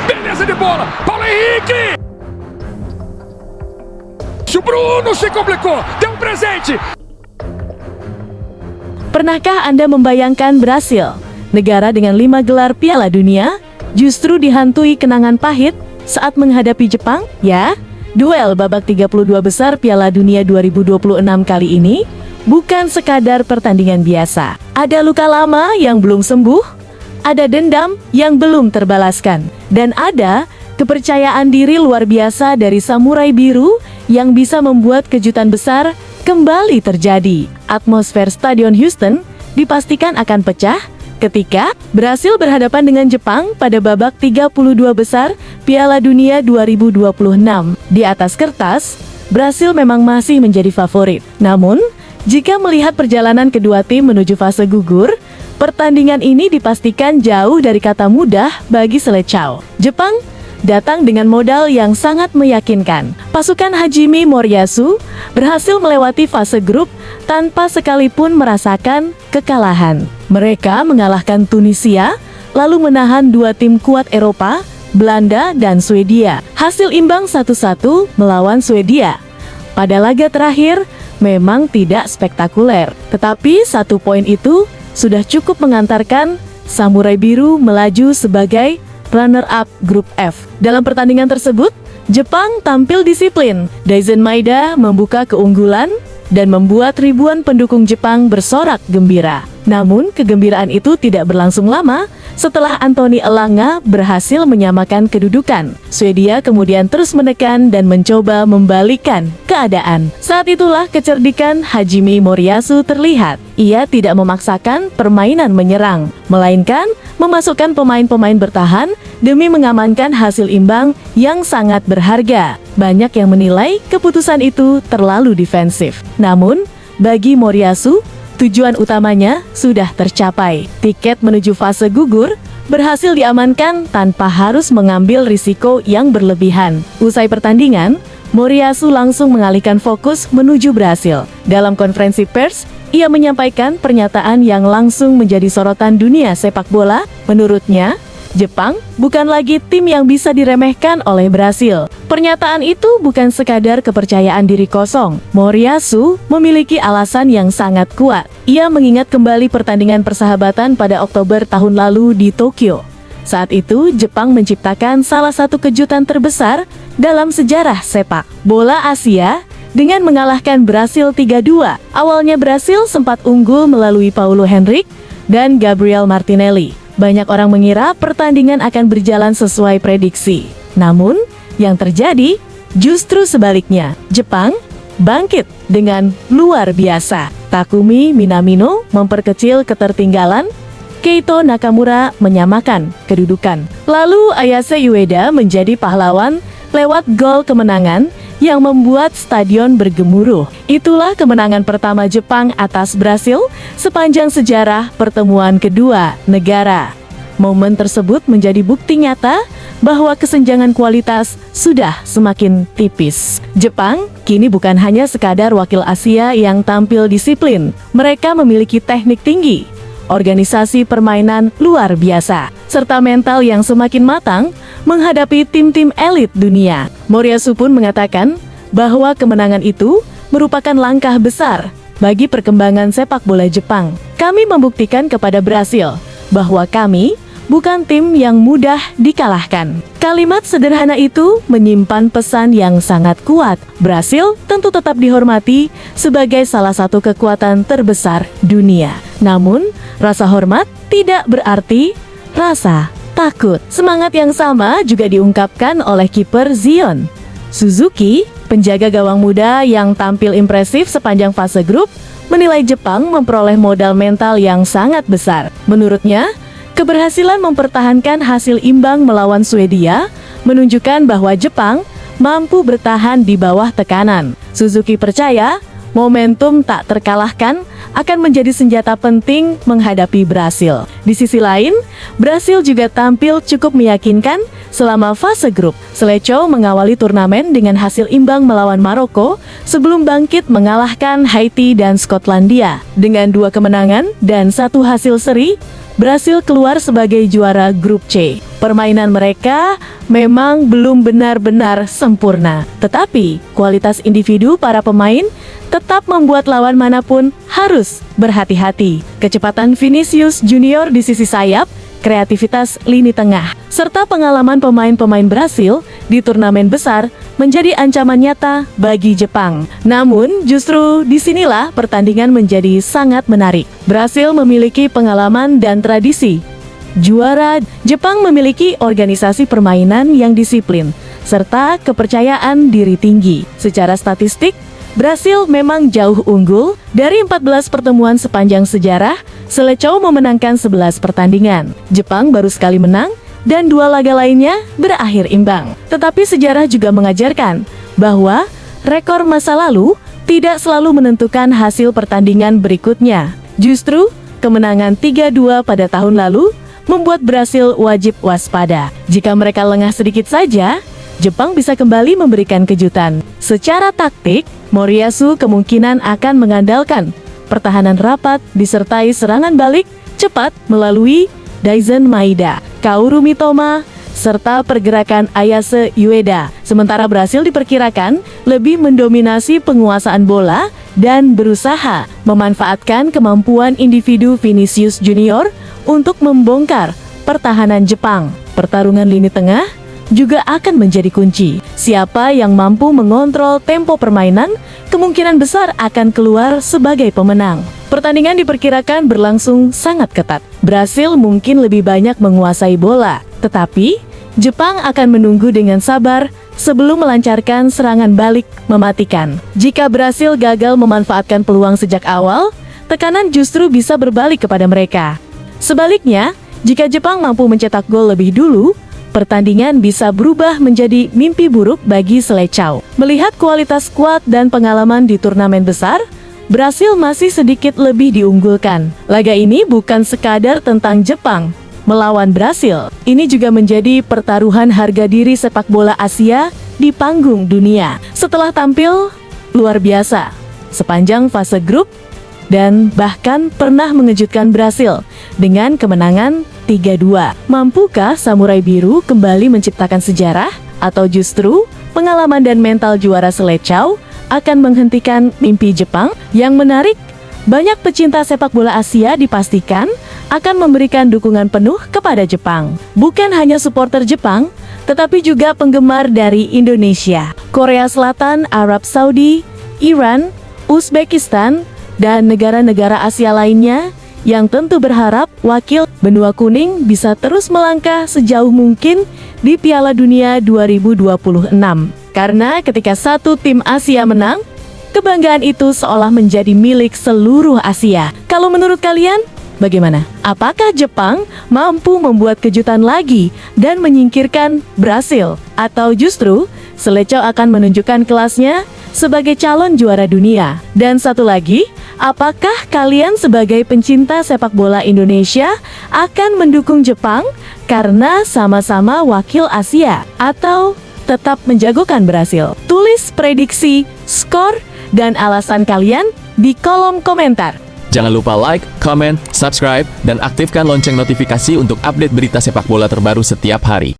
Beleza de bola, Paulo Henrique! O Bruno se complicou, deu um presente! Pernahkah Anda membayangkan Brasil, negara dengan 5 gelar Piala Dunia, justru dihantui kenangan pahit saat menghadapi Jepang? Ya, duel babak 32 besar Piala Dunia 2026 kali ini bukan sekadar pertandingan biasa. Ada luka lama yang belum sembuh, ada dendam yang belum terbalaskan, dan ada kepercayaan diri luar biasa dari Samurai Biru yang bisa membuat kejutan besar kembali terjadi. Atmosfer Stadion Houston dipastikan akan pecah ketika Brasil berhadapan dengan Jepang pada babak 32 besar Piala Dunia 2026. Di atas kertas, Brasil memang masih menjadi favorit. Namun, jika melihat perjalanan kedua tim menuju fase gugur, pertandingan ini dipastikan jauh dari kata mudah bagi Selecao. Jepang datang dengan modal yang sangat meyakinkan. Pasukan Hajime Moriyasu berhasil melewati fase grup tanpa sekalipun merasakan kekalahan. Mereka mengalahkan Tunisia, lalu menahan dua tim kuat Eropa, Belanda dan Swedia. Hasil imbang 1-1 melawan Swedia. Pada laga terakhir, memang tidak spektakuler, tetapi 1 poin itu sudah cukup mengantarkan Samurai Biru melaju sebagai runner-up grup F. Dalam pertandingan tersebut, Jepang tampil disiplin. Daizen Maeda membuka keunggulan dan membuat ribuan pendukung Jepang bersorak gembira. Namun, kegembiraan itu tidak berlangsung lama setelah Anthony Elanga berhasil menyamakan kedudukan. Swedia kemudian terus menekan dan mencoba membalikkan keadaan. Saat itulah kecerdikan Hajime Moriyasu terlihat. Ia tidak memaksakan permainan menyerang, melainkan memasukkan pemain-pemain bertahan demi mengamankan hasil imbang yang sangat berharga. Banyak yang menilai keputusan itu terlalu defensif. Namun, bagi Moriyasu, tujuan utamanya sudah tercapai. Tiket menuju fase gugur berhasil diamankan tanpa harus mengambil risiko yang berlebihan. Usai pertandingan, Moriyasu langsung mengalihkan fokus menuju Brasil. Dalam konferensi pers, ia menyampaikan pernyataan yang langsung menjadi sorotan dunia sepak bola. Menurutnya, Jepang bukan lagi tim yang bisa diremehkan oleh Brasil. Pernyataan itu bukan sekadar kepercayaan diri kosong. Moriyasu memiliki alasan yang sangat kuat. Ia mengingat kembali pertandingan persahabatan pada Oktober tahun lalu di Tokyo. Saat itu, Jepang menciptakan salah satu kejutan terbesar dalam sejarah sepak bola Asia dengan mengalahkan Brasil 3-2. Awalnya Brasil sempat unggul melalui Paulo Henrique dan Gabriel Martinelli. Banyak orang mengira pertandingan akan berjalan sesuai prediksi. Namun, yang terjadi justru sebaliknya. Jepang bangkit dengan luar biasa. Takumi Minamino memperkecil ketertinggalan. Keito Nakamura menyamakan kedudukan. Lalu Ayase Ueda menjadi pahlawan lewat gol kemenangan yang membuat stadion bergemuruh. Itulah kemenangan pertama Jepang atas Brasil sepanjang sejarah pertemuan kedua negara. Momen tersebut menjadi bukti nyata bahwa kesenjangan kualitas sudah semakin tipis. Jepang kini bukan hanya sekadar wakil Asia yang tampil disiplin. Mereka memiliki teknik tinggi, organisasi permainan luar biasa, serta mental yang semakin matang menghadapi tim-tim elit dunia. Moriyasu pun mengatakan bahwa kemenangan itu merupakan langkah besar bagi perkembangan sepak bola Jepang. Kami membuktikan kepada Brasil bahwa kami bukan tim yang mudah dikalahkan. Kalimat sederhana itu menyimpan pesan yang sangat kuat. Brasil tentu tetap dihormati sebagai salah satu kekuatan terbesar dunia. Namun, rasa hormat tidak berarti rasa takut. Semangat yang sama juga diungkapkan oleh kiper Zion Suzuki, penjaga gawang muda yang tampil impresif sepanjang fase grup, menilai Jepang memperoleh modal mental yang sangat besar. Menurutnya, keberhasilan mempertahankan hasil imbang melawan Swedia menunjukkan bahwa Jepang mampu bertahan di bawah tekanan. Suzuki percaya momentum tak terkalahkan akan menjadi senjata penting menghadapi Brasil. Di sisi lain, Brasil juga tampil cukup meyakinkan selama fase grup. Selecao mengawali turnamen dengan hasil imbang melawan Maroko sebelum bangkit mengalahkan Haiti dan Skotlandia. Dengan 2 kemenangan dan 1 hasil seri, Brasil keluar sebagai juara grup C. Permainan mereka memang belum benar-benar sempurna, tetapi kualitas individu para pemain tetap membuat lawan manapun harus berhati-hati. Kecepatan Vinicius Junior di sisi sayap, kreativitas lini tengah, serta pengalaman pemain-pemain Brasil di turnamen besar menjadi ancaman nyata bagi Jepang. Namun, justru disinilah pertandingan menjadi sangat menarik. Brasil memiliki pengalaman dan tradisi juara. Jepang memiliki organisasi permainan yang disiplin, serta kepercayaan diri tinggi. Secara statistik, Brasil memang jauh unggul. Dari 14 pertemuan sepanjang sejarah, Selecao memenangkan 11 pertandingan. Jepang baru sekali menang, dan 2 laga lainnya berakhir imbang. Tetapi sejarah juga mengajarkan bahwa rekor masa lalu tidak selalu menentukan hasil pertandingan berikutnya. Justru, kemenangan 3-2 pada tahun lalu membuat Brasil wajib waspada. Jika mereka lengah sedikit saja, Jepang bisa kembali memberikan kejutan. Secara taktik, Moriyasu kemungkinan akan mengandalkan pertahanan rapat disertai serangan balik cepat melalui Daizen Maeda, Kaoru Mitoma, serta pergerakan Ayase Ueda. Sementara Brasil diperkirakan lebih mendominasi penguasaan bola dan berusaha memanfaatkan kemampuan individu Vinicius Junior untuk membongkar pertahanan Jepang. Pertarungan lini tengah juga akan menjadi kunci. Siapa yang mampu mengontrol tempo permainan, kemungkinan besar akan keluar sebagai pemenang. Pertandingan diperkirakan berlangsung sangat ketat. Brasil mungkin lebih banyak menguasai bola, tetapi Jepang akan menunggu dengan sabar sebelum melancarkan serangan balik mematikan. Jika Brasil gagal memanfaatkan peluang sejak awal, tekanan justru bisa berbalik kepada mereka. Sebaliknya, jika Jepang mampu mencetak gol lebih dulu, pertandingan bisa berubah menjadi mimpi buruk bagi Selecao. Melihat kualitas skuad dan pengalaman di turnamen besar, Brasil masih sedikit lebih diunggulkan. Laga ini bukan sekadar tentang Jepang melawan Brasil. Ini juga menjadi pertaruhan harga diri sepak bola Asia di panggung dunia. Setelah tampil luar biasa sepanjang fase grup dan bahkan pernah mengejutkan Brasil dengan kemenangan 3-2. Mampukah Samurai Biru kembali menciptakan sejarah? Atau justru pengalaman dan mental juara Selecao akan menghentikan mimpi Jepang? Yang menarik, banyak pecinta sepak bola Asia dipastikan akan memberikan dukungan penuh kepada Jepang. Bukan hanya supporter Jepang, tetapi juga penggemar dari Indonesia, Korea Selatan, Arab Saudi, Iran, Uzbekistan, dan negara-negara Asia lainnya yang tentu berharap wakil benua kuning bisa terus melangkah sejauh mungkin di Piala Dunia 2026. Karena ketika satu tim Asia menang, kebanggaan itu seolah menjadi milik seluruh Asia. Kalau menurut kalian, bagaimana? Apakah Jepang mampu membuat kejutan lagi dan menyingkirkan Brasil? Atau justru Selecao akan menunjukkan kelasnya sebagai calon juara dunia? Dan satu lagi, apakah kalian sebagai pencinta sepak bola Indonesia akan mendukung Jepang karena sama-sama wakil Asia, atau tetap menjagokan Brasil? Tulis prediksi, skor, dan alasan kalian di kolom komentar. Jangan lupa like, comment, subscribe, dan aktifkan lonceng notifikasi untuk update berita sepak bola terbaru setiap hari.